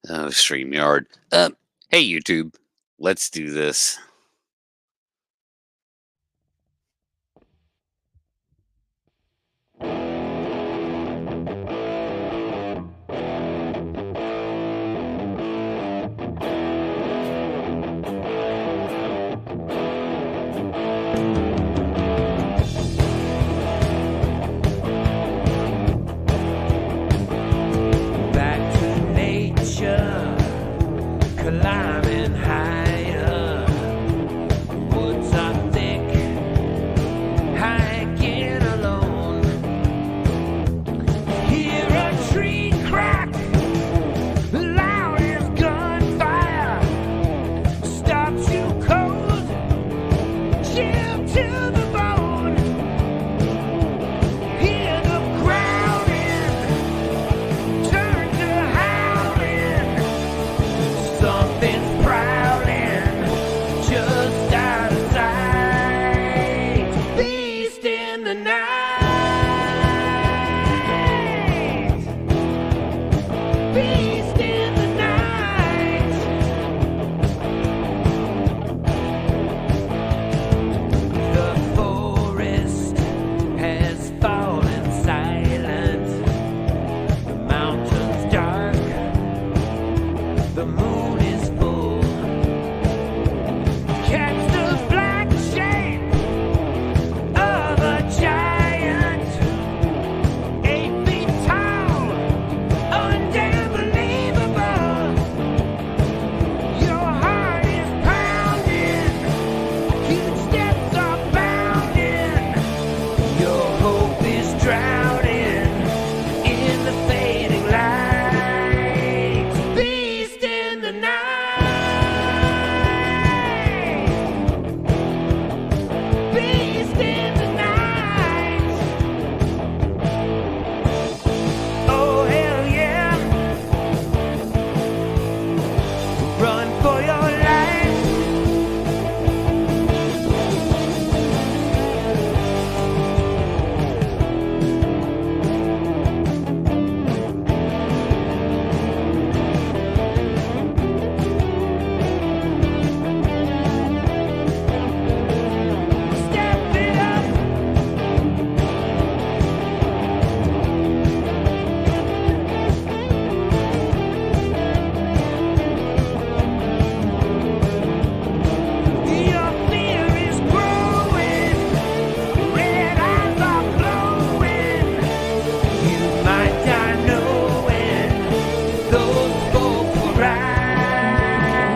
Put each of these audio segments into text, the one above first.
Oh, StreamYard. Hey, YouTube. Let's do this. Back to nature, climbing higher. Woods are thick, hiking alone. Hear a tree crack, loud as gunfire. Stops you cold, chill to the bone. Hear the growling, turn to howling. Something's prowling just out of sight. Beast in the night. Beast in the night. The forest has fallen silent. The mountains dark. The moon is full. Catch the black shape of a giant, 8 feet tall, unbelievable. Your heart is pounding, huge steps are bounding. Your hope is drowning in the fading light. Beast in the night. Beast in the night. Oh, hell yeah. Run for your life. Step it up. Your fear is growing. Red eyes are glowing. You might die knowing those folks were right.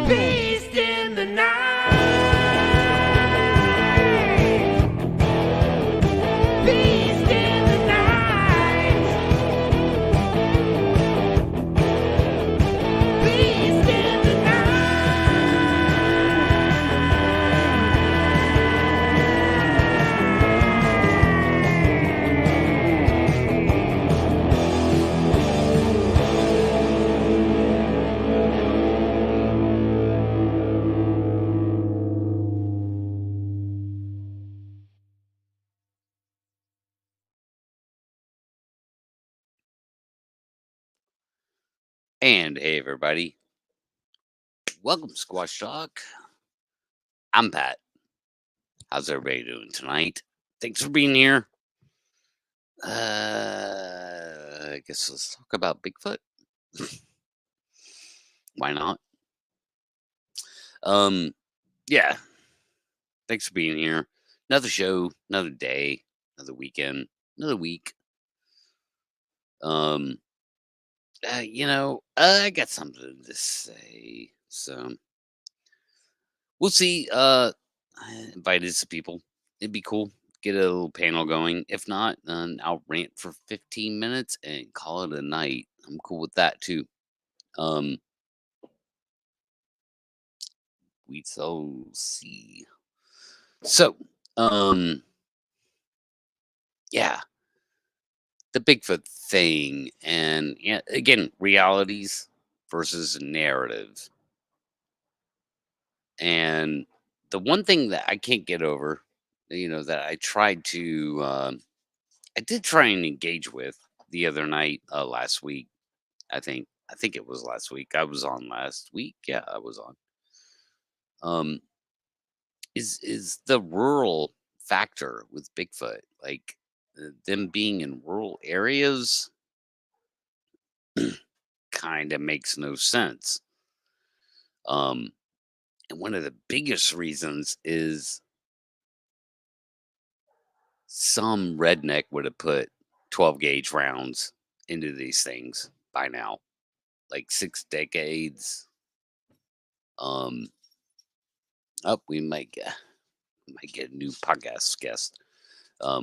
Beast in the night. Beast in the night. Beast in the And hey, everybody. Welcome to Squash Talk. I'm Pat. How's everybody doing tonight? Thanks for being here. I guess let's talk about Bigfoot. Why not? Yeah. Thanks for being here. Another show, another day, another weekend, another week. I got something to say. So we'll see. I invited some people. It'd be cool. Get a little panel going. If not, then I'll rant for 15 minutes and call it a night. I'm cool with that too. Um, we shall see. So, yeah, the Bigfoot thing, and yeah, again, realities versus narrative. And the one thing that I can't get over, that I tried to, I did try and engage with the other night, last week. I think it was last week. I was on last week. Yeah, I was on. Um, is the rural factor with Bigfoot, like them being in rural areas, kind of makes no sense. Um, and one of the biggest reasons is some redneck would have put 12 gauge rounds into these things by now, like 6 decades. Um, Up, we might get a new podcast guest. A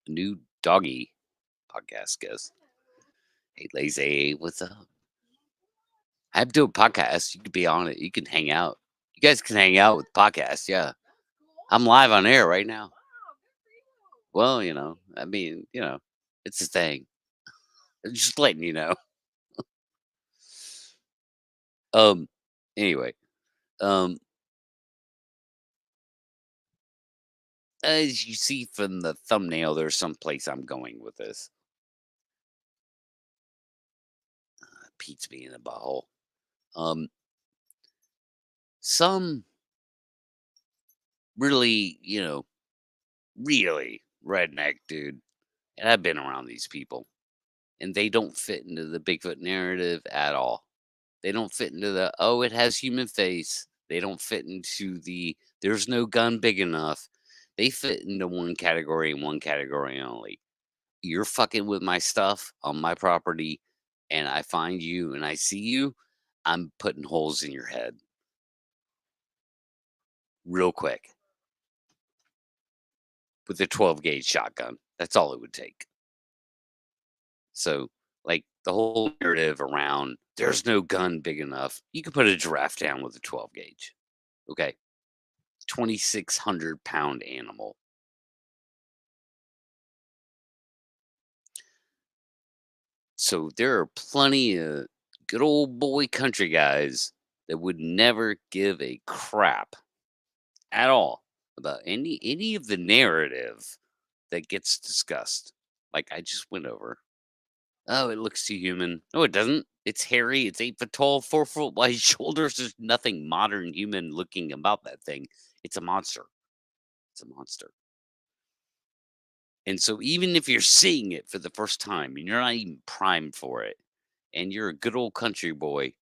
new doggy podcast guest. Hey, Lazy, what's up? I'm doing podcast. You could be on it. You can hang out. You guys can hang out with podcast. Yeah, I'm live on air right now. Well, I mean, it's a thing. Just letting you know. Um. Anyway, um, as you see from the thumbnail, there's some place I'm going with this. Pete's me in a butthole. Um, some really, really redneck dude, and I've been around these people, and they don't fit into the Bigfoot narrative at all. They don't fit into the, oh, it has human face. They don't fit into the, there's no gun big enough. They fit into one category and one category only. You're fucking with my stuff on my property, and I find you and I see you, I'm putting holes in your head real quick with a 12 gauge shotgun. That's all it would take. So, like the whole narrative around there's no gun big enough, you could put a giraffe down with a 12 gauge. Okay. 2,600-pound animal. So, there are plenty of good old boy country guys that would never give a crap at all about any of the narrative that gets discussed. Like I just went over. Oh, it looks too human. No, it doesn't. It's hairy. It's 8 foot tall, 4 foot wide shoulders. There's nothing modern human looking about that thing. It's a monster. It's a monster. And so, even if you're seeing it for the first time and you're not even primed for it, and you're a good old country boy,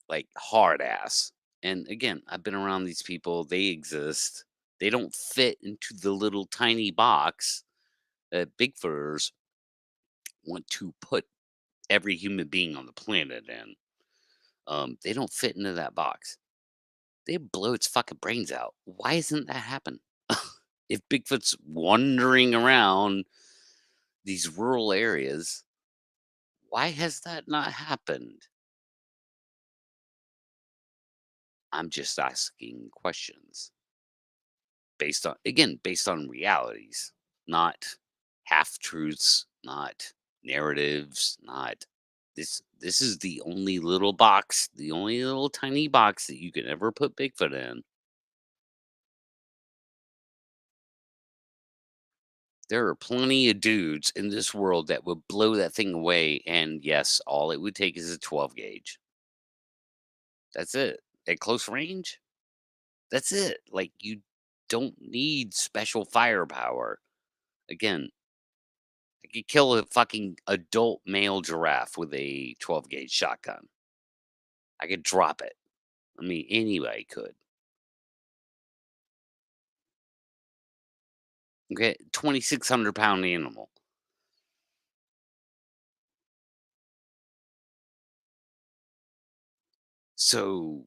like hard ass. And again, I've been around these people. They exist. They don't fit into the little tiny box that Bigfooters want to put every human being on the planet in. They don't fit into that box. They blow its fucking brains out. Why isn't that happen? If Bigfoot's wandering around these rural areas, why has that not happened? I'm just asking questions based on realities, not half truths, not narratives, not this is the only little box, the only little tiny box that you can ever put Bigfoot in. There are plenty of dudes in this world that would blow that thing away, and yes, all it would take is a 12 gauge. That's it. At close range, that's it. Like, you don't need special firepower. Again, I could kill a fucking adult male giraffe with a 12 gauge shotgun. I could drop it. I mean, anybody could. Okay, 2,600-pound animal. So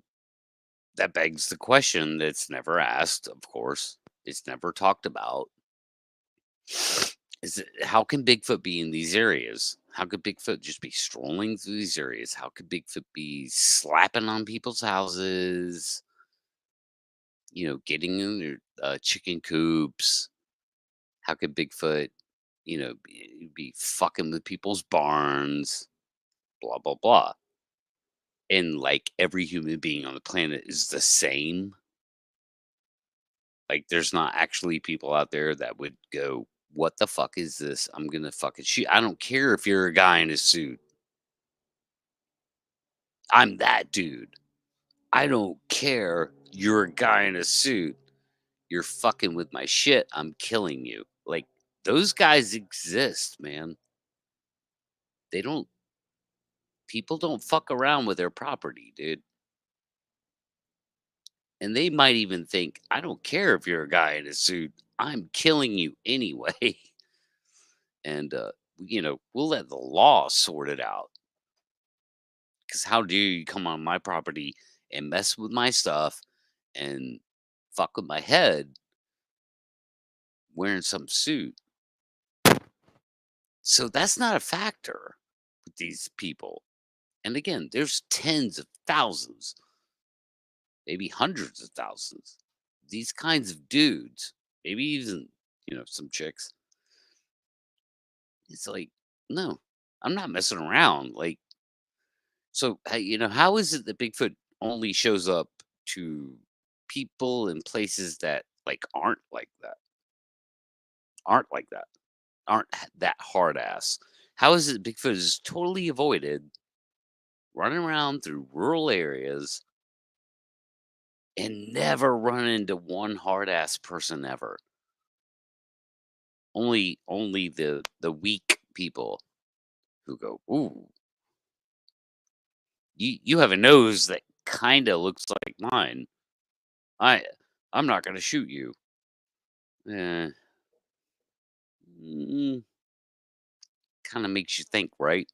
that begs the question that's never asked, of course. It's never talked about. Is it, how can Bigfoot be in these areas? How could Bigfoot just be strolling through these areas? How could Bigfoot be slapping on people's houses? Getting in their chicken coops? How could Bigfoot, be fucking with people's barns? Blah blah blah. And like every human being on the planet is the same. Like there's not actually people out there that would go What the fuck is this? I'm gonna fucking shoot. I don't care if you're a guy in a suit. I'm that dude. I don't care. You're a guy in a suit. You're fucking with my shit. I'm killing you. Like, those guys exist, man. They don't, people don't fuck around with their property, dude. And they might even think, I don't care if you're a guy in a suit. I'm killing you anyway. And, we'll let the law sort it out. Because how dare you come on my property and mess with my stuff and fuck with my head wearing some suit? So that's not a factor with these people. And again, there's tens of thousands, maybe hundreds of thousands, these kinds of dudes, maybe even, some chicks. It's like, no, I'm not messing around. Like, so, how is it that Bigfoot only shows up to people in places that like aren't like that, that hard ass? How is it Bigfoot is totally avoided running around through rural areas and never run into one hard ass person ever? Only the weak people who go, ooh, you have a nose that kind of looks like mine. I I'm not gonna shoot you. Eh, mm, kind of makes you think, right?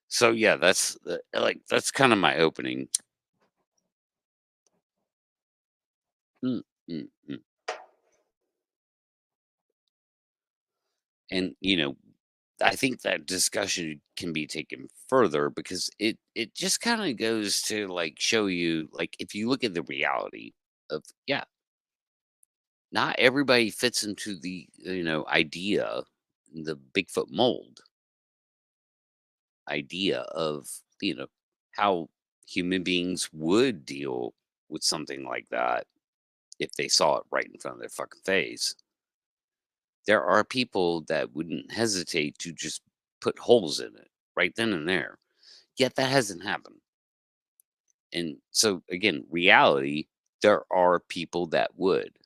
So yeah, that's that's kind of my opening. Mm, mm, mm. And I think that discussion can be taken further because it just kind of goes to like show you, like, if you look at the reality of, yeah, not everybody fits into the idea, the Bigfoot mold idea of how human beings would deal with something like that if they saw it right in front of their fucking face. There are people that wouldn't hesitate to just put holes in it right then and there. Yet that hasn't happened. And so again, reality, there are people that would.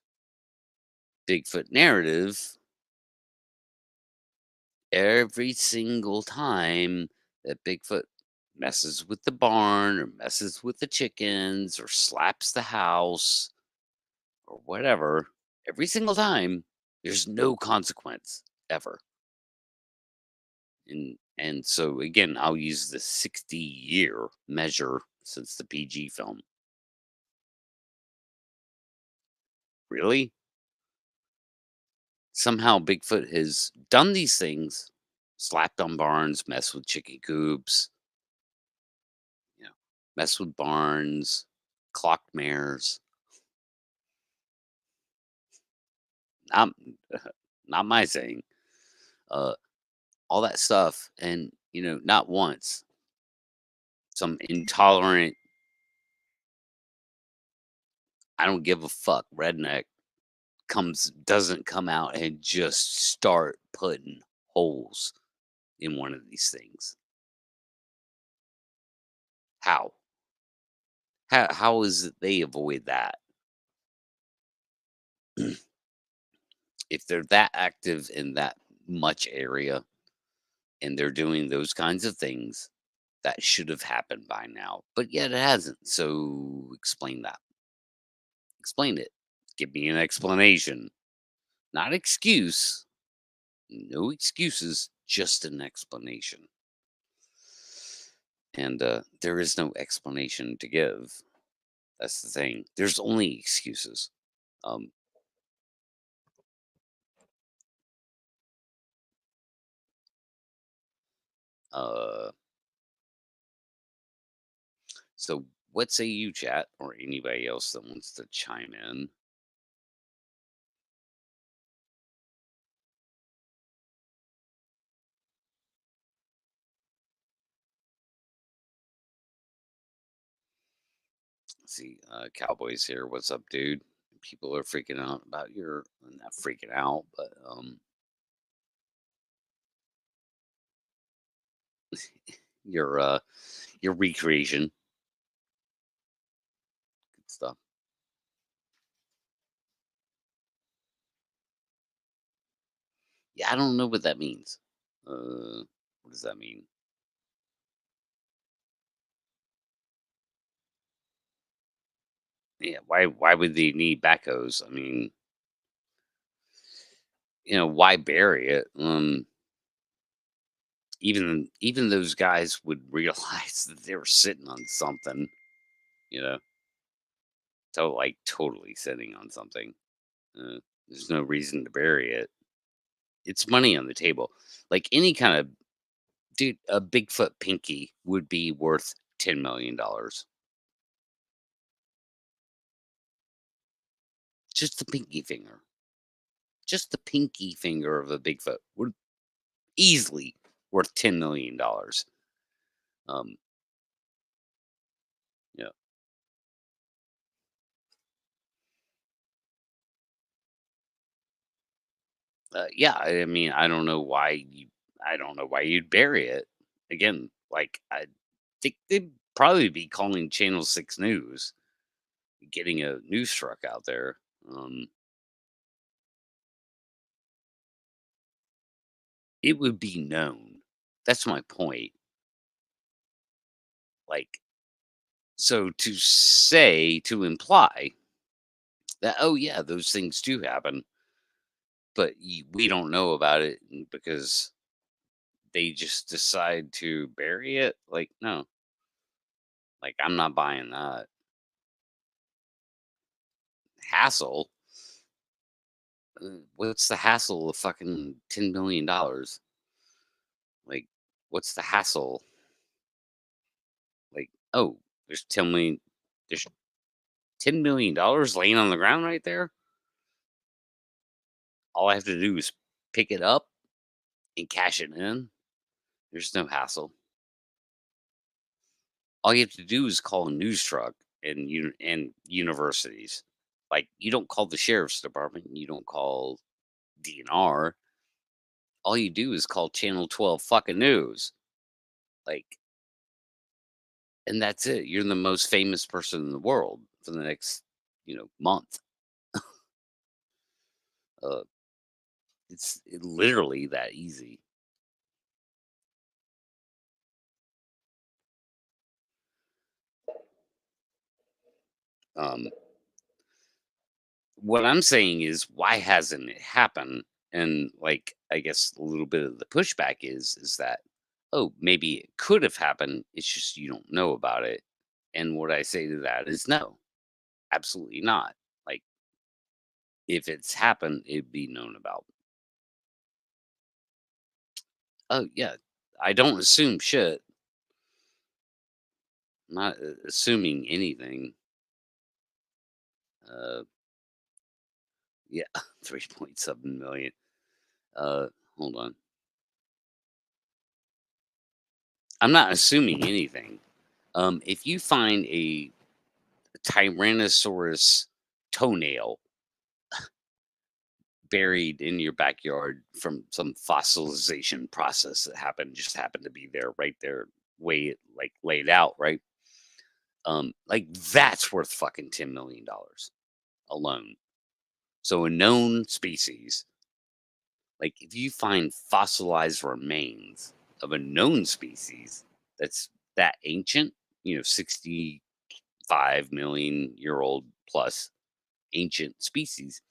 Bigfoot narrative, every single time that Bigfoot messes with the barn or messes with the chickens or slaps the house or whatever, every single time there's no consequence ever. And so again, I'll use the 60-year measure since the PG film. Really? Somehow Bigfoot has done these things, slapped on barns, messed with chicken coops, you know, messed with barns, clocked mares. Not, not my saying. Uh, all that stuff, and not once some intolerant, I don't give a fuck redneck doesn't come out and just start putting holes in one of these things. How? How is it they avoid that? If they're that active in that much area and they're doing those kinds of things, that should have happened by now. But yet it hasn't. So explain that. Explain it. Give me an explanation. Not excuse. No excuses, just an explanation. And there is no explanation to give. That's the thing. There's only excuses. Um, uh, so what say you, chat, or anybody else that wants to chime in? let's see. Cowboys here. What's up, dude? People are freaking out about your, not freaking out, but your your recreation stuff. Yeah, I don't know what that means. What does that mean? Yeah, why would they need backhoes? I mean, why bury it? Even those guys would realize that they were sitting on something, you know, so like totally sitting on something. Uh, there's no reason to bury it. It's money on the table. Like any kind of dude, a Bigfoot pinky would be worth $10 million. Just the pinky finger. Just the pinky finger of a Bigfoot would easily worth $10 million. Um, yeah, yeah. I mean, I don't know why you'd bury it. Again, like I think they'd probably be calling Channel 6 News, getting a news truck out there. Um, it would be known. That's my point. Like, so to imply that, oh yeah, those things do happen, but we don't know about it because they just decide to bury it. Like, no, like I'm not buying that hassle. What's the hassle of fucking $10 million? Like, what's the hassle? Like, oh, there's 10 million. There's $10 million laying on the ground right there. All I have to do is pick it up and cash it in. There's no hassle. All you have to do is call a news truck and universities. Like, you don't call the sheriff's department, you don't call DNR. All you do is call Channel 12 fucking news. Like, and that's it. You're the most famous person in the world for the next, month. Uh, it's literally that easy. Um, what I'm saying is, why hasn't it happened? And like, I guess a little bit of the pushback is that, oh, maybe it could have happened. It's just you don't know about it. And what I say to that is no, absolutely not. Like, if it's happened, it'd be known about. Oh yeah, I don't assume shit. I'm not assuming anything. Uh, yeah, 3.7 million. Uh, hold on. I'm not assuming anything. If you find a Tyrannosaurus toenail buried in your backyard from some fossilization process that happened to be there, right there, way it like laid out, right? Like that's worth fucking $10 million alone. So a known species, like if you find fossilized remains of a known species that's that ancient, 65 million year old plus ancient species,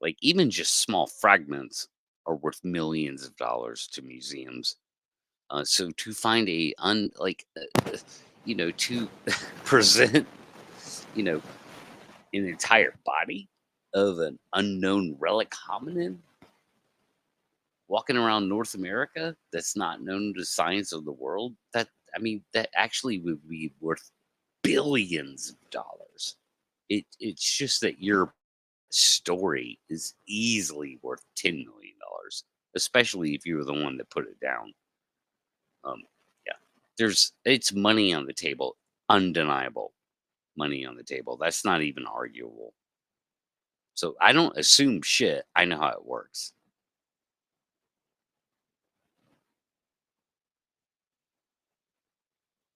like even just small fragments are worth millions of dollars to museums. So to find to present, you know, an entire body of an unknown relic hominin walking around North America that's not known to science of the world, that actually would be worth billions of dollars. It's just that your story is easily worth $10 million, especially if you were the one that put it down. Um, yeah, it's money on the table, undeniable. money on the table. That's not even arguable. So I don't assume shit. I know how it works.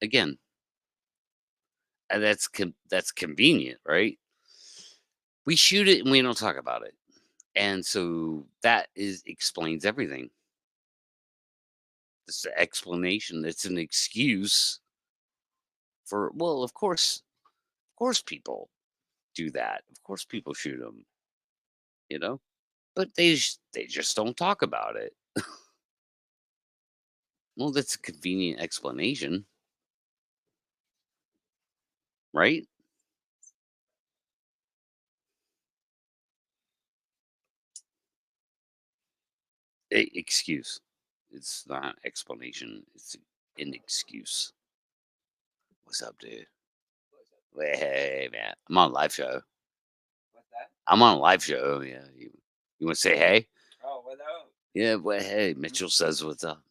Again, that's convenient, right? We shoot it and we don't talk about it. And so that is explains everything. It's the explanation. It's an excuse for, well, of course people do that. Of course people shoot them, you know? But they just don't talk about it. Well, that's a convenient explanation, right? Excuse. It's not an explanation. It's an excuse. What's up, dude? Hey, man. I'm on a live show. What's that? I'm on a live show. Yeah. You want to say hey? Oh, what up? Yeah. Well, hey. Mitchell says what's up.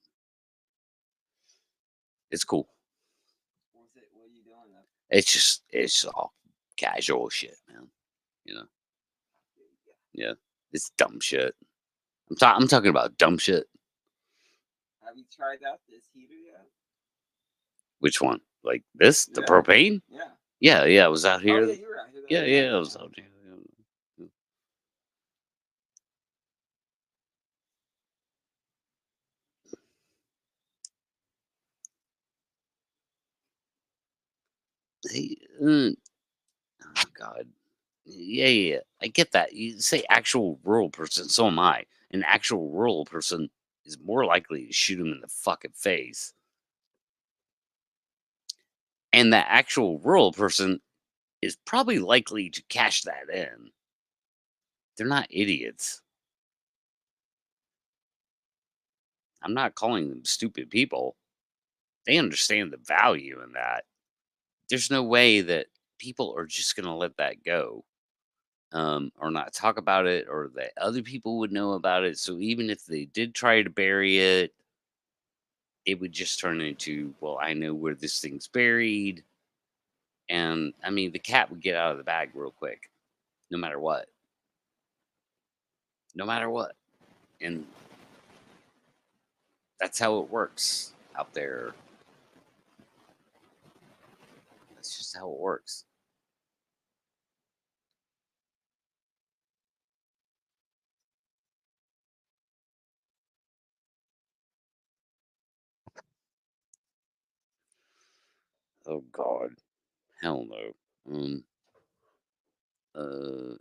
It's cool. What are you doing up? It's all casual shit, man. You know. Yeah. It's dumb shit. I'm talking about dumb shit. Have you tried out this heater yet? Which one? Like this? The Yeah. propane? Yeah. Yeah. I was out Oh, here. yeah, you were out here. the Yeah, other yeah. night, I was out here. Yeah. Hey, oh God. Yeah. I get that. You say actual rural person, so am I. An actual rural person is more likely to shoot him in the fucking face. And that actual rural person is probably likely to cash that in. They're not idiots. I'm not calling them stupid people. They understand the value in that. There's no way that people are just going to let that go, or not talk about it, or that other people would know about it. So even if they did try to bury it, it would just turn into, well, I know where this thing's buried. And I mean, the cat would get out of the bag real quick, no matter what. No matter what. And that's how it works out there. That's just how it works. Oh God, hell no. Uh,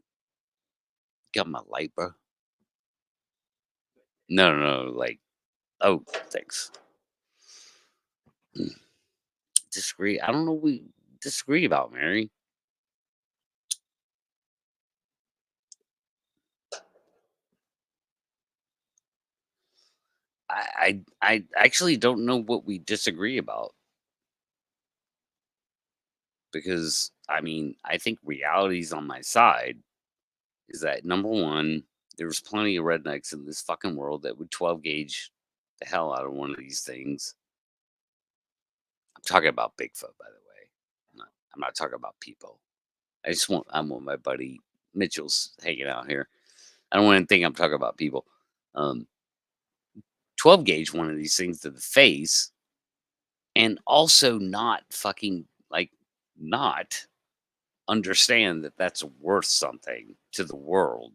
got my light, bro. No, like, oh, thanks. Disagree. I don't know what we disagree about, Mary. I actually don't know what we disagree about, because I mean, I think reality's on my side. Is that number one? There's plenty of rednecks in this fucking world that would 12 gauge the hell out of one of these things. I'm talking about Bigfoot, by the way. I'm not talking about people. I want my buddy Mitchell's hanging out here. I don't want to think I'm talking about people. Um, 12 gauge one of these things to the face, and also not fucking, like, not understand that that's worth something to the world.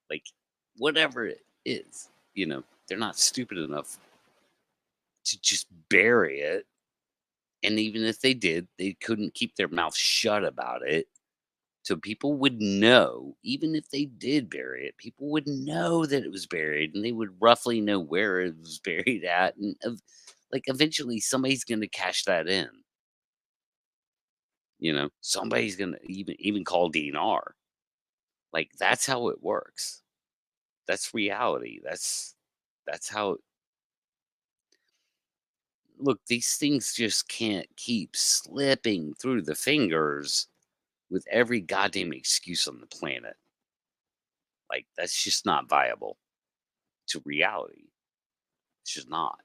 Like, whatever it is, they're not stupid enough to just bury it. And even if they did, they couldn't keep their mouth shut about it. So people would know, even if they did bury it, people would know that it was buried, and they would roughly know where it was buried at. And like, eventually somebody's going to cash that in. Somebody's going to even call DNR. Like, that's how it works. That's reality. That's how. Look, these things just can't keep slipping through the fingers with every goddamn excuse on the planet. Like, that's just not viable to reality. It's just not.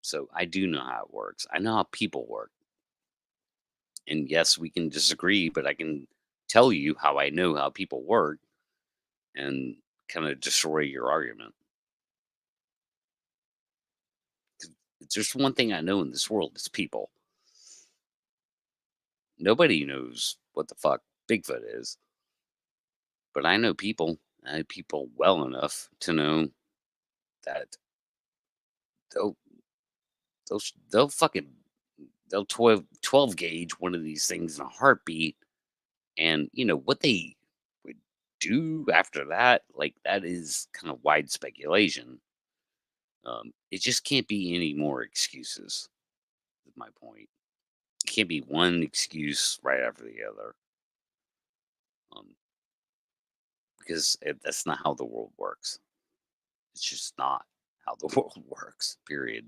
So I do know how it works. I know how people work. And yes, we can disagree, but I can tell you how I know how people work and kind of destroy your argument. 'Cause if there's one thing I know in this world, it's people. Nobody knows what the fuck Bigfoot is, but I know people. I know people well enough to know that they'll they'll fucking they'll 12 gauge one of these things in a heartbeat. And what they would do after that, like, that is kind of wide speculation. It just can't be any more excuses, is my point. It can't be one excuse right after the other. um, because that's not how the world works. It's just not how the world works, period.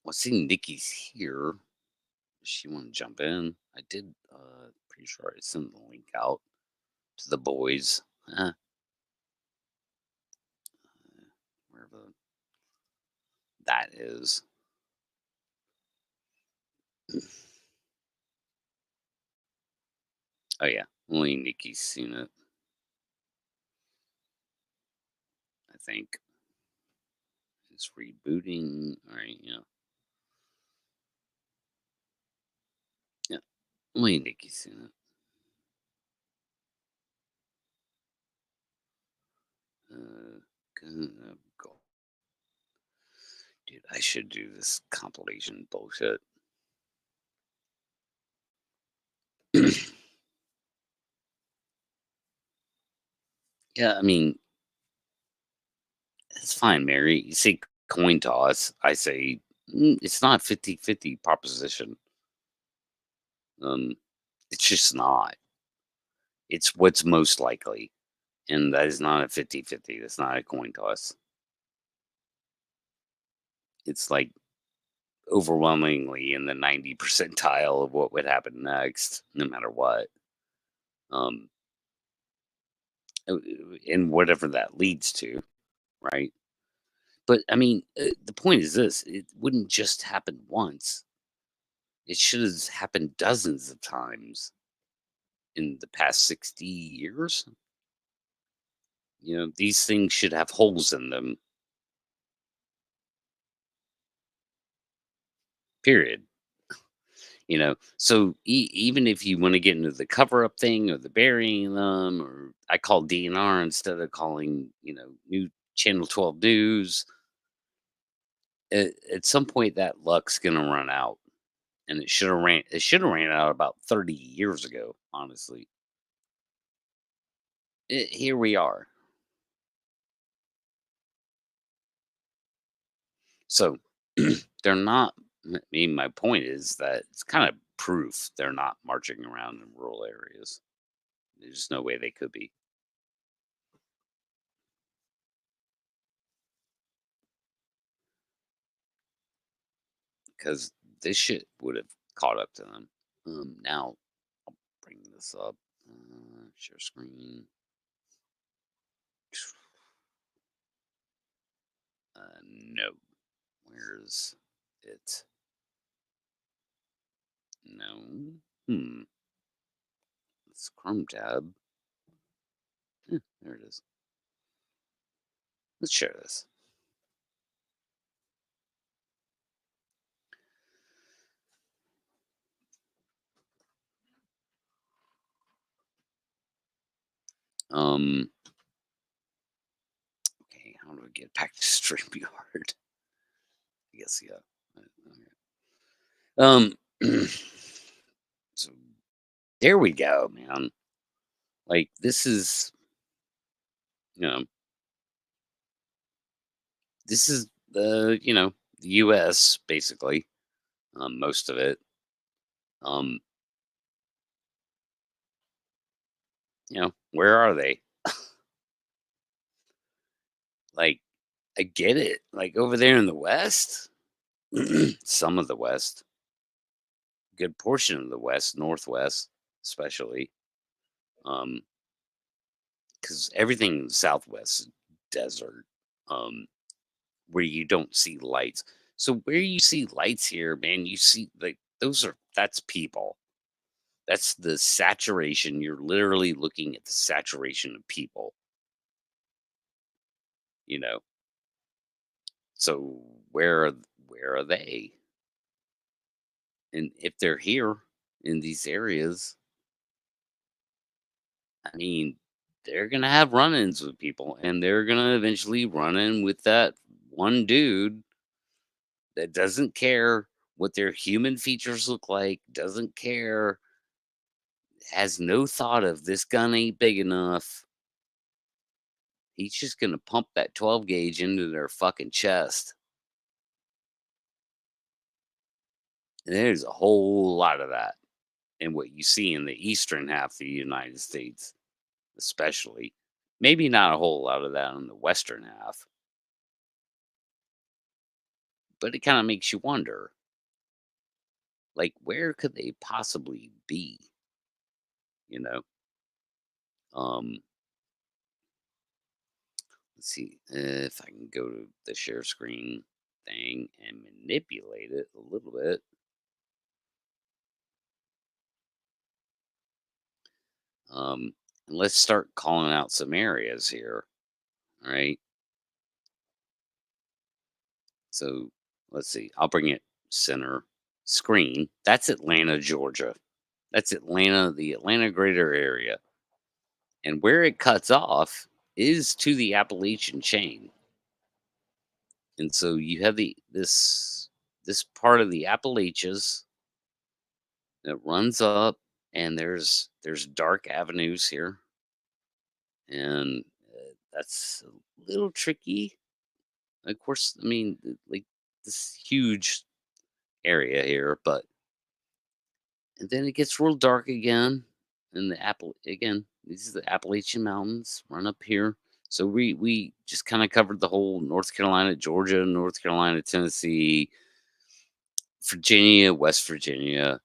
Well, see, Nikki's here. Does she want to jump in? I did, pretty sure I sent the link out to the boys. Wherever that is. Oh yeah, only Nikki's seen it, I think. It's rebooting. All right, yeah, yeah. Only Nikki's seen it. Go, dude. I should do this compilation bullshit. Yeah, I mean, it's fine, Mary. You say coin toss. I say it's not 50-50 proposition. Um, it's just not. It's what's most likely, and that is not a 50-50. That's not a coin toss. It's like overwhelmingly in the 90 percentile of what would happen next, no matter what. Um, and whatever that leads to, right? But I mean, the point is this: it wouldn't just happen once. It should have happened dozens of times in the past 60 years. These things should have holes in them. Period. So even if you want to get into the cover up thing or the burying them, or I call DNR instead of calling, new Channel 12 News, at some point that luck's gonna run out, and it should have ran out about 30 years ago. Honestly, here we are. So they're not. I mean, my point is that it's kind of proof they're not marching around in rural areas. There's no way they could be, because this shit would have caught up to them. Now I'll bring this up. Share screen. No. Where's it? No. It's Chrome tab. There it is. Let's share this. Um. Okay. How do I get back to StreamYard? I guess yeah. Okay. So there we go, man. Like you know, this is the U.S. basically. Most of it. Um. Where are they? Like I get it. Like over there in the West, some of the West, good portion of the West, Northwest, especially, um, because everything in the Southwest is desert, um, where you don't see lights. So where you see lights here, man, you see like that's people. That's the saturation. You're literally looking at the saturation of people, you know. So where are they? And if they're here in these areas, I mean, they're gonna have run-ins with people, and they're gonna eventually run in with that one dude that doesn't care what their human features look like, doesn't care, has no thought of this gun ain't big enough. He's just gonna pump that 12 gauge into their fucking chest. And there's a whole lot of that in what you see in the eastern half of the United States, especially. Maybe not a whole lot of that in the western half, but it kind of makes you wonder, like, where could they possibly be? You know? Um, let's see if I can go to the share screen thing and manipulate it a little bit. And let's start calling out some areas here. All right. So let's see. I'll bring it center screen. That's Atlanta, Georgia. That's Atlanta, the Atlanta greater area. And where it cuts off is to the Appalachian chain. And so you have this part of the Appalachians that runs up, and there's dark avenues here, and that's a little tricky. Of course, I mean, like this huge area here, but and then it gets real dark again, and the Apple again. These are the Appalachian Mountains run up here. So we just kind of covered the whole North Carolina, Georgia, North Carolina, Tennessee, Virginia, West Virginia,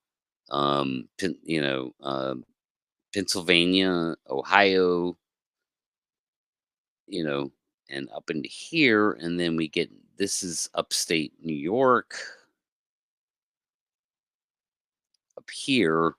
Pennsylvania, Ohio, you know, and up into here, and then we get this is upstate New York up here,